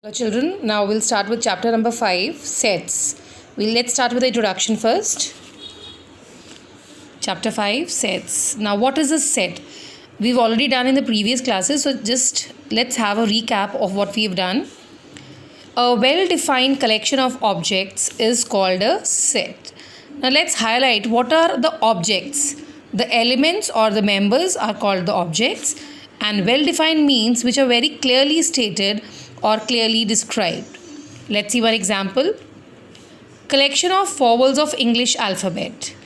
Hello children, now we'll start with chapter number 5, sets. Let's start with the introduction first. Chapter 5, sets. Now what is a set? We've already done in the previous classes, so just let's have a recap of what we've done. A well-defined collection of objects is called a set. Now let's highlight what are the objects. The elements or the members are called the objects, and well-defined means which are very clearly stated or clearly described. Let's see one example. Collection of vowels of English alphabet.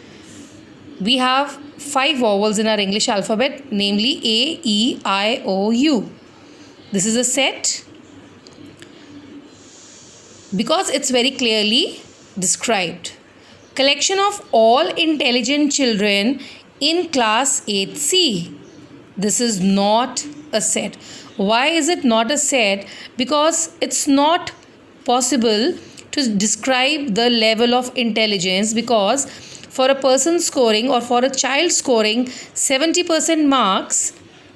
We have 5 vowels in our English alphabet, namely A, E, I, O, U. This is a set because it's very clearly described. Collection of all intelligent children in class 8C. This is not a set. Why is it not a set? Because it's not possible to describe the level of intelligence, because for a person scoring or for a child scoring 70% marks,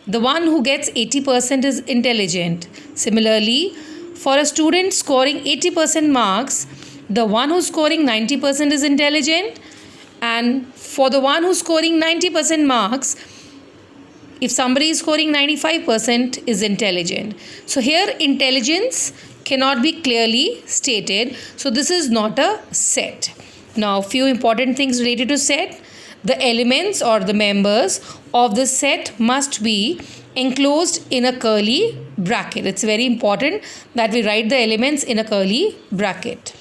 the one who gets 80% is intelligent. Similarly, for a student scoring 80% marks, the one who's scoring 90% is intelligent, and for the one who's scoring 90% marks, if somebody is scoring 95% is intelligent. So here intelligence cannot be clearly stated. So this is not a set. Now few important things related to set. The elements or the members of the set must be enclosed in a curly bracket. It's very important that we write the elements in a curly bracket.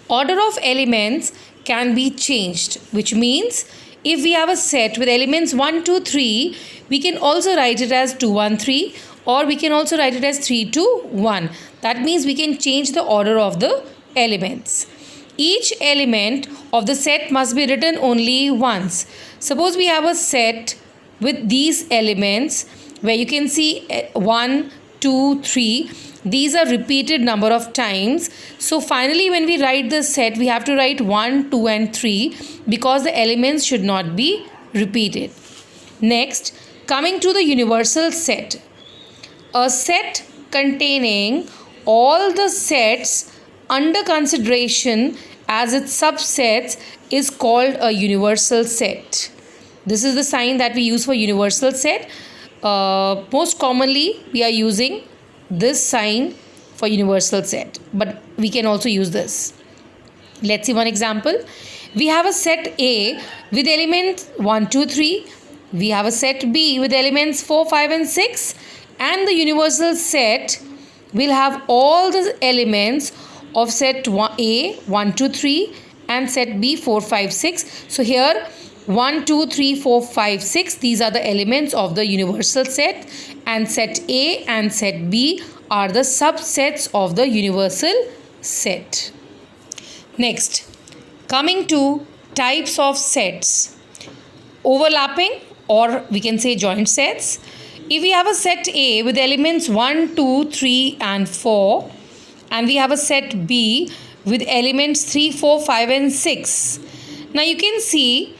Order of elements can be changed, which means if we have a set with elements 1, 2, 3, we can also write it as 2, 1, 3, or we can also write it as 3, 2, 1. That means we can change the order of the elements. Each element of the set must be written only once. Suppose we have a set with these elements where you can see 1, 2, 3. These are repeated number of times. So finally when we write the set, we have to write 1, 2 and 3 because the elements should not be repeated. Next, coming to the universal set. A set containing all the sets under consideration as its subsets is called a universal set. This is the sign that we use for universal set. Most commonly we are using this sign for universal set, but we can also use this. Let's see one example. We have a set A with elements 1, 2, 3. We have a set B with elements 4, 5 and 6, and the universal set will have all the elements of set A 1, 2, 3 and set B 4, 5, 6. So here 1, 2, 3, 4, 5, 6, these are the elements of the universal set, and set A and set B are the subsets of the universal set. Next, coming to types of sets. Overlapping, or we can say joint sets. If we have a set A with elements 1, 2, 3 and 4, and we have a set B with elements 3, 4, 5 and 6. Now you can see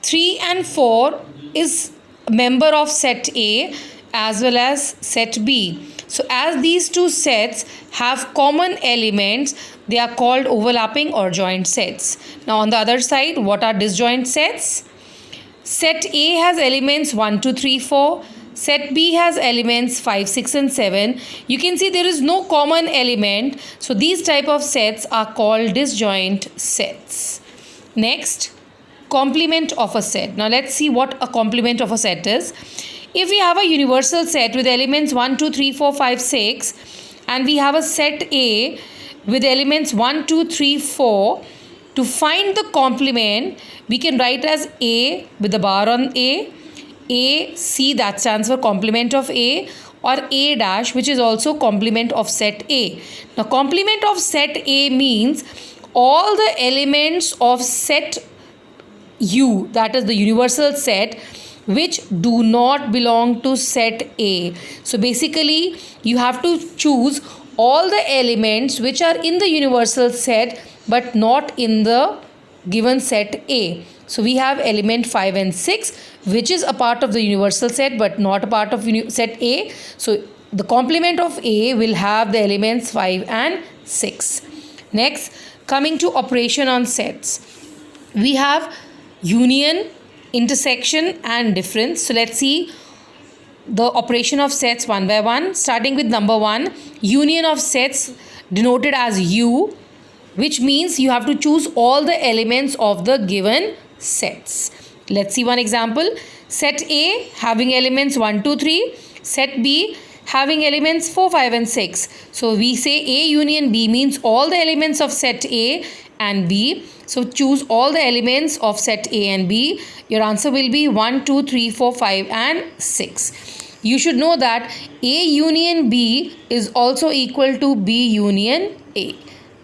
3 and 4 is a member of set A as well as set B. So as these two sets have common elements, they are called overlapping or joint sets. Now on the other side, what are disjoint sets? Set A has elements 1, 2, 3, 4. Set B has elements 5, 6 and 7. You can see there is no common element. So these type of sets are called disjoint sets. Next, complement of a set. Now let's see what a complement of a set is. If we have a universal set with elements 1, 2, 3, 4, 5, 6, and we have a set A with elements 1, 2, 3, 4, to find the complement, we can write as A with the bar on A, C that stands for complement of A, or A dash, which is also complement of set A. Now complement of set A means all the elements of set U, that is the universal set, which do not belong to set A. So basically you have to choose all the elements which are in the universal set but not in the given set A. So we have element 5 and 6, which is a part of the universal set but not a part of set A. So the complement of A will have the elements 5 and 6. Next, coming to operation on sets. We have union, intersection and difference. So let's see the operation of sets one by one. Starting with number 1, union of sets denoted as U, which means you have to choose all the elements of the given sets. Let's see one example. Set A having elements 1, 2, 3. Set B having elements 4, 5 and 6. So we say A union B means all the elements of set A and B. So choose all the elements of set A and B. Your answer will be 1, 2, 3, 4, 5 and 6. You should know that A union B is also equal to B union A.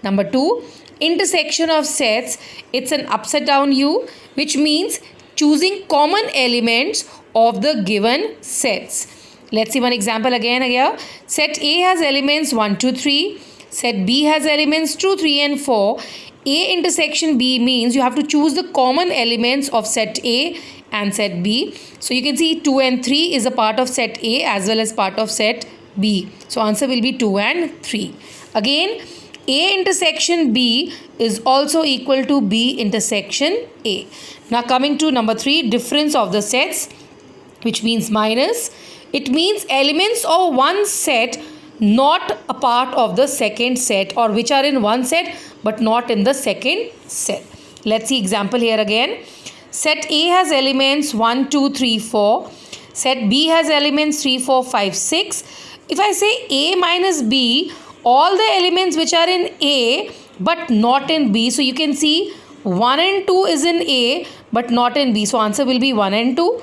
Number 2, intersection of sets. It's an upside down U, which means choosing common elements of the given sets. Let's see one example again here. Set A has elements 1, 2, 3. Set B has elements 2, 3 and 4. A intersection B means you have to choose the common elements of set A and set B. So you can see 2 and 3 is a part of set A as well as part of set B. So answer will be 2 and 3. Again, A intersection B is also equal to B intersection A. Now coming to number 3, difference of the sets, which means minus. It means elements of one set not a part of the second set, or which are in one set but not in the second set. Let's see example here again. Set A has elements 1, 2, 3, 4. Set B has elements 3, 4, 5, 6. If I say A minus B, all the elements which are in A but not in B. So you can see 1 and 2 is in A but not in B. So answer will be 1 and 2.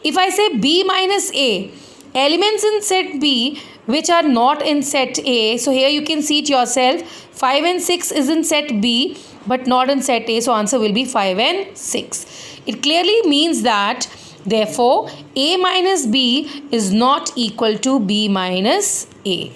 If I say B minus A, elements in set B which are not in set A. So here you can see it yourself. 5 and 6 is in set B but not in set A. So answer will be 5 and 6. It clearly means that therefore A minus B is not equal to B minus A.